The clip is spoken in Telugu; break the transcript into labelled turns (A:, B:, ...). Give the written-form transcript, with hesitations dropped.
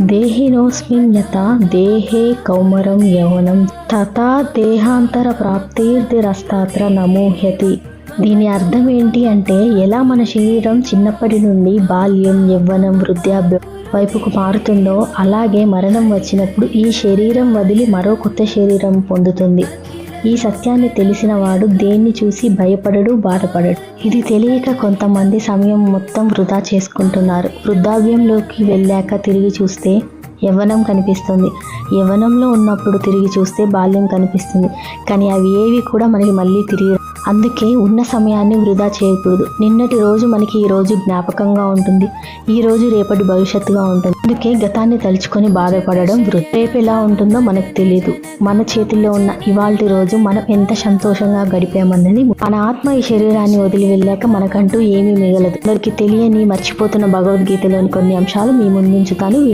A: దేహినోస్మిన్ యథా దేహే కౌమరం యౌవనం తథా దేహాంతర ప్రాప్తిర్దిరస్తాత్ర నమోహ్యతి. దీని అర్థం ఏంటి అంటే, ఎలా మన శరీరం చిన్నప్పటి నుండి బాల్యం, యవ్వనం, వృద్ధాప్యం వైపుకు మారుతుందో అలాగే మరణం వచ్చినప్పుడు ఈ శరీరం వదిలి మరో కొత్త శరీరం పొందుతుంది. ఈ సత్యాన్ని తెలిసిన వాడు దేన్ని చూసి భయపడడు, బాధపడడు. ఇది తెలియక కొంతమంది సమయం మొత్తం వృధా చేసుకుంటున్నారు. వృద్ధాప్యంలోకి వెళ్ళాక తిరిగి చూస్తే యవ్వనం కనిపిస్తుంది. యవ్వనంలో ఉన్నప్పుడు తిరిగి చూస్తే బాల్యం కనిపిస్తుంది. కానీ అవి ఏవి కూడా మనకి మళ్ళీ తిరిగి. అందుకే ఉన్న సమయాన్ని వృధా చేయకూడదు. నిన్నటి రోజు మనకి ఈ రోజు జ్ఞాపకంగా ఉంటుంది. ఈ రోజు రేపటి భవిష్యత్తుగా ఉంటుంది. అందుకే గతాన్ని తలుచుకొని బాధపడడం వృధా. రేపు ఎలా ఉంటుందో మనకు తెలియదు. మన చేతిలో ఉన్న ఇవాల్టి రోజు మనం ఎంత సంతోషంగా గడిపామన్నది. మన ఆత్మ ఈ శరీరాన్ని వదిలి వెళ్ళాక మనకంటూ ఏమీ మిగలదు. అందరికి తెలియని, మర్చిపోతున్న భగవద్గీతలోని కొన్ని అంశాలు మీ ముందుంచుతాను.